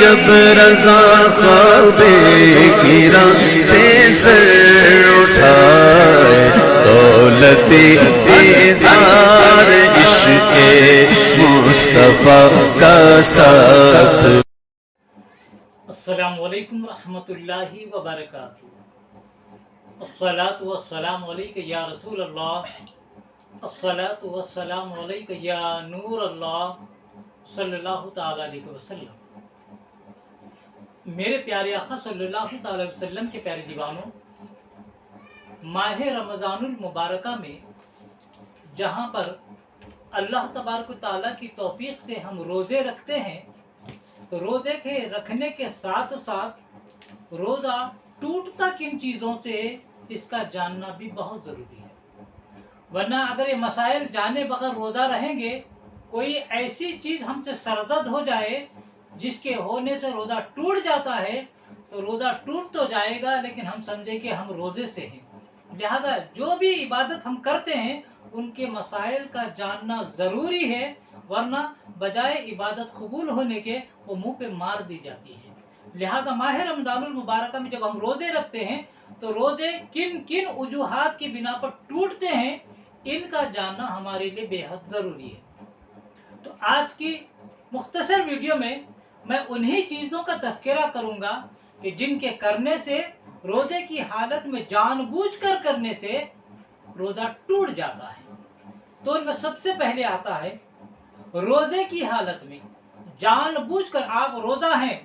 جب رضا خواب گرا سے سر اٹھائے، دولت دیدار عشق مصطفیٰ کا ساتھ۔ السلام علیکم ورحمۃ اللہ وبرکاتہ۔ الصلاۃ والسلام علیک یا رسول اللہ، الصلاۃ والسلام علیک یا نور اللہ، صلی اللہ تعالی علیہ وسلم۔ میرے پیارے آقا صلی اللہ تعالی علیہ وسلم کے پیارے دیوانوں، ماہ رمضان المبارکہ میں جہاں پر اللہ تبارک و تعالیٰ کی توفیق سے ہم روزے رکھتے ہیں، تو روزے کے رکھنے کے ساتھ ساتھ روزہ ٹوٹتا کن چیزوں سے اس کا جاننا بھی بہت ضروری ہے، ورنہ اگر یہ مسائل جانے بغیر روزہ رہیں گے، کوئی ایسی چیز ہم سے سرزد ہو جائے جس کے ہونے سے روزہ ٹوٹ جاتا ہے، تو روزہ ٹوٹ تو جائے گا لیکن ہم سمجھیں کہ ہم روزے سے ہیں۔ لہذا جو بھی عبادت ہم کرتے ہیں ان کے مسائل کا جاننا ضروری ہے، ورنہ بجائے عبادت قبول ہونے کے وہ منہ پہ مار دی جاتی ہے۔ لہذا ماہ رمضان المبارکہ میں جب ہم روزے رکھتے ہیں تو روزے کن کن وجوہات کی بنا پر ٹوٹتے ہیں، ان کا جاننا ہمارے لیے بے حد ضروری ہے۔ تو آج کی مختصر ویڈیو میں میں انہی چیزوں کا تذکرہ کروں گا کہ جن کے کرنے سے روزے کی حالت میں جان بوجھ کر کرنے سے روزہ ٹوٹ جاتا ہے۔ تو ان میں سب سے پہلے آتا ہے روزے کی حالت میں جان بوجھ کر آپ روزہ ہیں،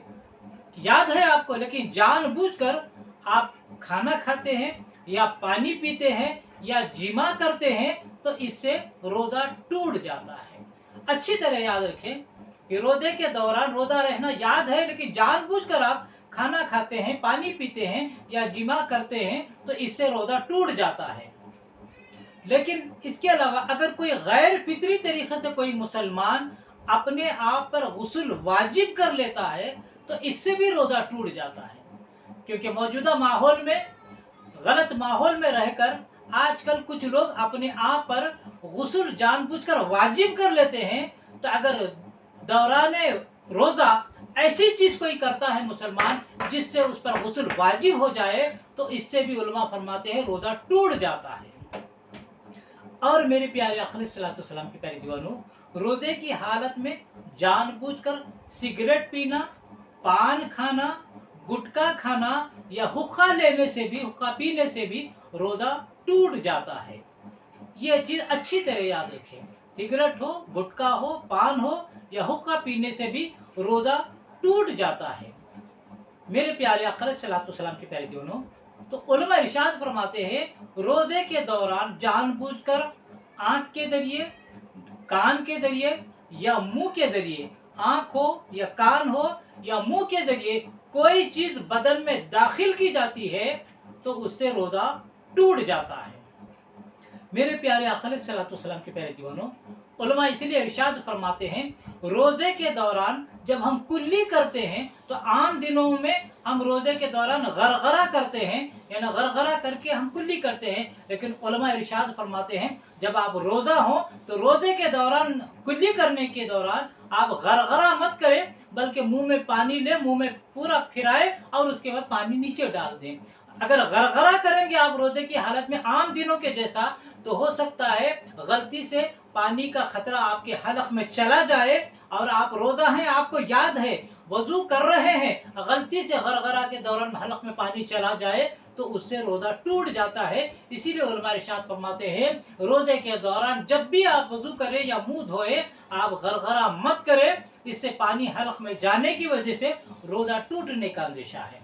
یاد ہے آپ کو، لیکن جان بوجھ کر آپ کھانا کھاتے ہیں یا پانی پیتے ہیں یا جمع کرتے ہیں، تو اس سے روزہ ٹوٹ جاتا ہے۔ اچھی طرح یاد رکھیں کہ روزے کے دوران روزہ رہنا یاد ہے، لیکن جان بوجھ کر آپ کھانا کھاتے ہیں، پانی پیتے ہیں یا جمع کرتے ہیں تو اس سے روزہ ٹوٹ جاتا ہے۔ لیکن اس کے علاوہ اگر کوئی غیر فطری طریقے سے کوئی مسلمان اپنے آپ پر غسل واجب کر لیتا ہے تو اس سے بھی روزہ ٹوٹ جاتا ہے، کیونکہ موجودہ ماحول میں، غلط ماحول میں رہ کر آج کل کچھ لوگ اپنے آپ پر غسل جان بوجھ کر واجب کر لیتے ہیں، تو اگر دوران روزہ ایسی چیز کوئی کرتا ہے مسلمان جس سے اس پر غسل واجب ہو جائے تو اس سے بھی علماء فرماتے ہیں روزہ ٹوٹ جاتا ہے۔ اور میرے پیارے آقا علیہ الصلوۃ والسلام کے پیارے دیوانوں، روزے کی حالت میں جان بوجھ کر سگریٹ پینا، پان کھانا، گٹکا کھانا یا حقہ لینے سے بھی، حقہ پینے سے بھی روزہ ٹوٹ جاتا ہے۔ یہ چیز اچھی طرح یاد رکھیں، سگریٹ ہو، گٹکا ہو، پان ہو یا حقہ پینے سے بھی روزہ ٹوٹ جاتا ہے۔ میرے پیارے آقا علیہ الصلوۃ والسلام کے پیارے دیوانوں، تو علماء ارشاد فرماتے ہیں روزے کے دوران جان بوجھ کر آنکھ کے ذریعے، کان کے ذریعے یا منہ کے ذریعے، آنکھ ہو یا کان ہو یا منہ کے ذریعے کوئی چیز بدن میں داخل کی جاتی ہے تو اس سے روزہ ٹوٹ جاتا ہے۔ میرے پیارے آقا علیہ الصلوۃ والسلام کے پیارے دیوانوں، علماء اس لیے ارشاد فرماتے ہیں روزے کے دوران جب ہم کلی کرتے ہیں تو عام دنوں میں ہم روزے کے دوران غرغرہ کرتے ہیں، یعنی غرغرہ کر کے ہم کلی کرتے ہیں، لیکن علماء ارشاد فرماتے ہیں جب آپ روزہ ہوں تو روزے کے دوران، کلی کرنے کے دوران آپ غرغرہ مت کریں، بلکہ منہ میں پانی لیں، منہ میں پورا پھرائے اور اس کے بعد پانی نیچے ڈال دیں۔ اگر غرغرہ کریں گے آپ روزے کی حالت میں عام دنوں کے جیسا تو ہو سکتا ہے غلطی سے پانی کا خطرہ آپ کے حلق میں چلا جائے اور آپ روزہ ہیں، آپ کو یاد ہے وضو کر رہے ہیں، غلطی سے غرغرہ کے دوران حلق میں پانی چلا جائے تو اس سے روزہ ٹوٹ جاتا ہے۔ اسی لیے علماء ارشاد فرماتے ہیں روزے کے دوران جب بھی آپ وضو کریں یا منہ دھوئے آپ غرغرہ مت کریں، اس سے پانی حلق میں جانے کی وجہ سے روزہ ٹوٹنے کا اندیشہ ہے۔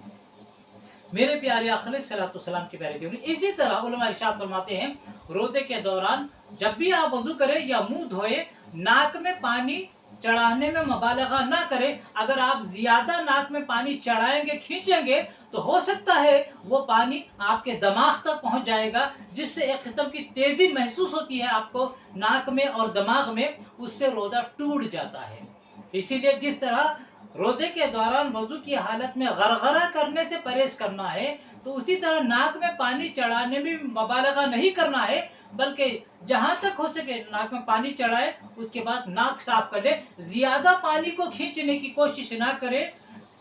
میرے پیارے آقا علیہ الصلوۃ والسلام کے پیارے دیوانوں، اسی طرح علماء ارشاد فرماتے ہیں روزے کے دوران جب بھی آپ وضو کریں یا منہ دھوئے ناک میں پانی چڑھانے میں مبالغہ نہ کریں۔ اگر آپ زیادہ ناک میں پانی چڑھائیں گے، کھینچیں گے تو ہو سکتا ہے وہ پانی آپ کے دماغ تک پہنچ جائے گا، جس سے ایک قسم کی تیزی محسوس ہوتی ہے آپ کو ناک میں اور دماغ میں، اس سے روزہ ٹوٹ جاتا ہے۔ اسی لیے جس طرح روزے کے دوران وضو کی حالت میں غرغرہ کرنے سے پرہیز کرنا ہے، تو اسی طرح ناک میں پانی چڑھانے میں مبالغہ نہیں کرنا ہے، بلکہ جہاں تک ہو سکے ناک میں پانی چڑھائے، اس کے بعد ناک صاف کر لے، زیادہ پانی کو کھینچنے کی کوشش نہ کرے،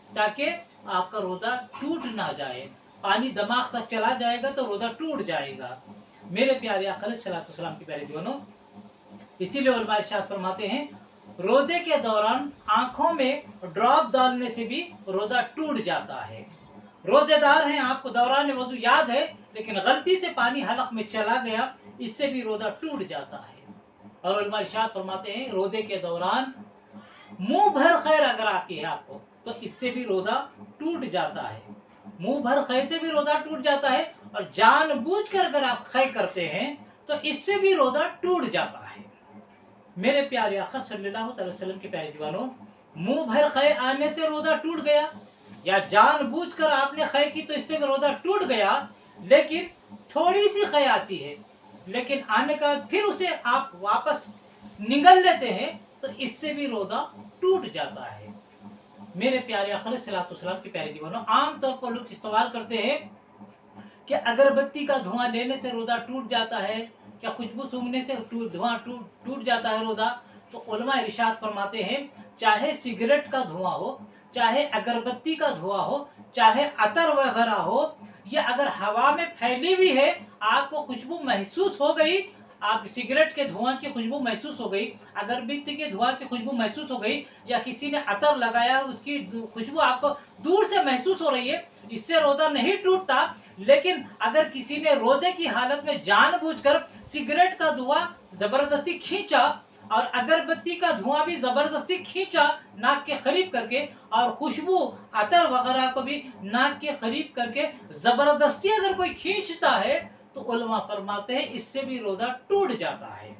ताकि आपका रोज़ा टूट ना जाए। पानी दिमाग तक चला जाएगा तो रोज़ा टूट जाएगा। मेरे प्यारे आका अलैहिस्सलातु वस्सलाम के प्यारे दीवानों, इसीलिए उलमा इरशाद फरमाते हैं रोज़े के दौरान आंखों में ड्रॉप डालने से भी रोज़ा टूट जाता है। रोज़ेदार हैं, आपको दौरान वज़ू याद है, लेकिन गलती से पानी हलक में चला गया, इससे भी रोज़ा टूट जाता है। और उलमा इरशाद फरमाते हैं रोज़े के दौरान मुंह भर खैर अगर आती है आपको तो इससे भी रोज़ा टूट जाता है। मुंह भर खैर से भी रोज़ा टूट जाता है, और जानबूझकर अगर आप खैर करते हैं तो इससे भी रोज़ा टूट जाता है। मेरे प्यारे आका सल्लल्लाहु अलैहि वसल्लम के प्यारे दीवानों, मुंह भर खैर आने से रोज़ा टूट गया या जानबूझकर आपने खैर की तो इससे भी रोज़ा टूट गया, लेकिन थोड़ी सी खैर आती है, लेकिन आने का फिर उसे आप वापस निगल लेते हैं तो इससे भी रोज़ा टूट जाता है। मेरे प्यारे आका अलैहिस्सलातु वस्सलाम के प्यारे दीवानों, आम तौर पर लोग इस्तेमाल करते हैं कि अगरबत्ती का धुआं लेने से रोज़ा टूट जाता है, क्या खुशबू सूंघने से धुआं टूट जाता है रोज़ा। तो उलमा इरशाद फरमाते हैं चाहे सिगरेट का धुआं हो, चाहे अगरबत्ती का धुआं हो, चाहे अतर वगैरह हो, या अगर हवा में फैली हुई है, आपको खुशबू महसूस हो गई, आप सिगरेट के धुआं की खुशबू महसूस हो गई, अगरबत्ती के धुआं की खुशबू महसूस हो गई, या किसी ने अतर लगाया उसकी खुशबू आपको दूर से महसूस हो रही है, इससे रोज़ा नहीं टूटता। लेकिन अगर किसी ने रोज़े की हालत में जानबूझकर सिगरेट का धुआं जबरदस्ती खींचा और अगरबत्ती का धुआं भी जबरदस्ती खींचा नाक के करीब करके, और खुशबू अतर वगैरह को भी नाक के करीब करके जबरदस्ती अगर कोई खींचता है तो उलमा फरमाते हैं इससे भी रोज़ा टूट जाता है।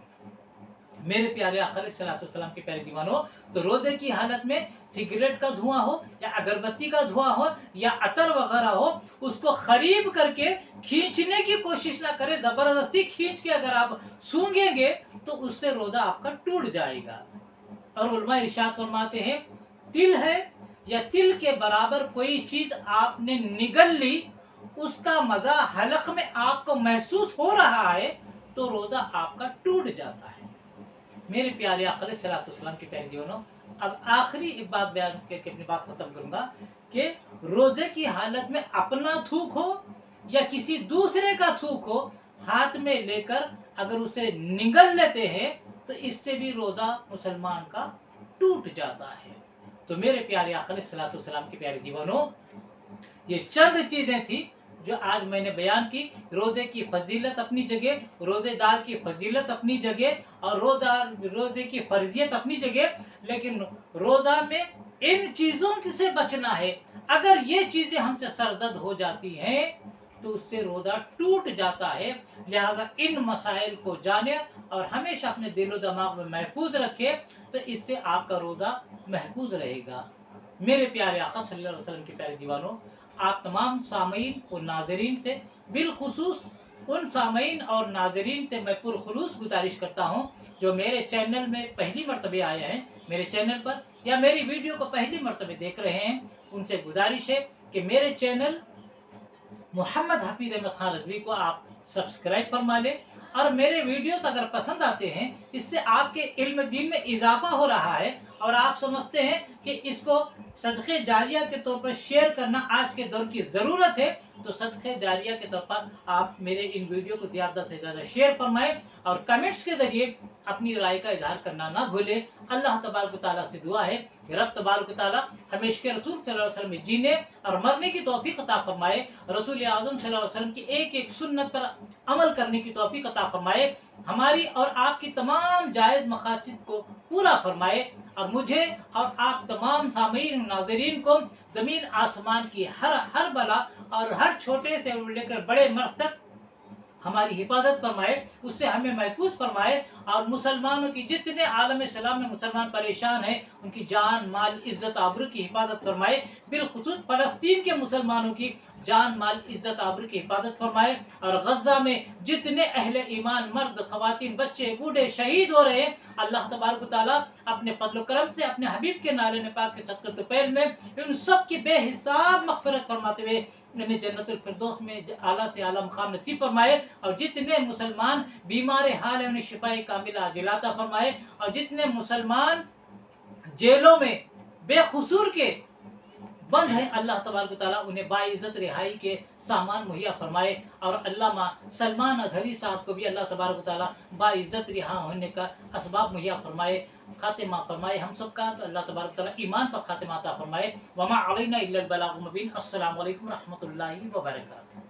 मेरे प्यारे आका अलैहिस्सलातु वस्सलाम के प्यारे दीवानों, तो रोज़े की हालत में सिगरेट का धुआं हो या अगरबत्ती का धुआं हो या अतर वगैरह हो, उसको करीब करके खींचने की कोशिश ना करें। ज़बरदस्ती खींच के अगर आप सूंघेंगे तो उससे रोज़ा आपका टूट जाएगा। और उलमा इरशाद फरमाते हैं तिल है या तिल के बराबर कोई चीज़ आपने निगल ली, उसका मज़ा हलक में आपको महसूस हो रहा है तो रोज़ा आपका टूट जाता है। मेरे प्यारे आका अलैहिस्सलातु वस्सलाम के प्यारे दीवानों, अब आखिरी एक बात बयान करके अपनी बात खत्म करूंगा कि रोज़े की हालत में अपना थूक हो या किसी दूसरे का थूक हो, हाथ में लेकर अगर उसे निगल लेते हैं तो इससे भी रोज़ा मुसलमान का टूट जाता है। तो मेरे प्यारे आका अलैहिस्सलातु वस्सलाम के प्यारे दीवानों, ये चंद चीज़ें थी जो आज मैंने बयान की। रोज़े की फजीलत अपनी जगह, रोज़ेदार की फजीलत अपनी जगह और रोज़े की फर्जियत अपनी जगह, लेकिन रोज़ा में इन चीज़ों से बचना है। अगर ये चीज़ें हमसे सरजद हो जाती हैं तो उससे रोज़ा टूट जाता है। लिहाजा इन मसाइल को जाने और हमेशा अपने दिलो दिमाग में महफूज रखे, तो इससे आपका रोज़ा महफूज रहेगा। मेरे प्यारे आका सल्लल्लाहु अलैहि वसल्लम के प्यारे दीवानों, आप तमाम सामीन और नाज़रीन से, बिलखुसूस उन सामीन और नाज़रीन से मैं पुरखुलूस गुजारिश करता हूँ जो मेरे चैनल में पहली मरतबे आए हैं मेरे चैनल पर, या मेरी वीडियो को पहली मरतबे देख रहे हैं, उनसे गुजारिश है कि मेरे चैनल मोहम्मद हफीज़ अहमद खान रज़वी को आप सब्सक्राइब फरमा लें। और मेरे वीडियोस अगर पसंद आते हैं, इससे आपके इल्म दीन में इजाफा हो रहा है और आप समझते हैं कि इसको सदक़े जारिया के तौर पर शेयर करना आज के दौर की ज़रूरत है, तो सदक़े जारिया के तौर पर आप मेरे इन वीडियो को ज़्यादा से ज़्यादा शेयर फरमाएं और कमेंट्स के ज़रिए अपनी राय का इजहार करना ना भूलें। अल्लाह तबारक व तआला से दुआ है कि रब तबारक व तआला हमें इश्क़ रसूल सल्लल्लाहु अलैहि वसल्लम में जीने और मरने की तौफीक अता फरमाए, रसूल आज़म सल्लल्लाहु अलैहि वसल्लम की एक एक सुन्नत पर अमल करने की तौफीक अता फरमाए, हमारी और आपकी तमाम जायज़ मकासद को पूरा फरमाए, और मुझे और आप तमाम सामीन नाज़रीन को ज़मीन आसमान की हर बला और हर छोटे से लेकर बड़े मर्द तक हमारी हिफाजत फरमाए, उससे हमें महफूज फरमाए, और मुसलमानों की जितने आलम इस्लाम में मुसलमान परेशान हैं उनकी जान माल इज़्ज़त आबरू की हिफाजत फरमाए, बिलखुसूस फ़लस्तीन के मुसलमानों की जान माल इज़्ज़त आबरू की हिफाजत फरमाए, और गज़ा में जितने अहले ईमान मर्द ख़वातीन बच्चे बूढ़े शहीद हो रहे हैं, अल्लाह तबारक व तआला अपने फज़ल करम से अपने हबीब के नाले पाक के सदक़े पैर में इन सब की बेहिसाब मग़फ़िरत फरमाते हुए इन्हें जन्नतुल फिरदौस में आला से आला मकाम नसीब फरमाए, और जितने मुसलमान बीमार हाल है उन्हें शिफाए कामिला दिलाता फरमाए, और जितने मुसलमान जेलों में बेखुसूर के بند ہے، اللہ تبارک و تعالیٰ انہیں باعزت رہائی کے سامان مہیا فرمائے، اور علامہ سلمان اظہری صاحب کو بھی اللہ تبارک و تعالیٰ باعزت رہا ہونے کا اسباب مہیا فرمائے، خاتمہ فرمائے، ہم سب کا اللہ تبارک و تعالیٰ ایمان پر خاتمہ عطا فرمائے۔ وما علینا الا البلاغ المبین۔ السلام علیکم ورحمۃ اللہ وبرکاتہ۔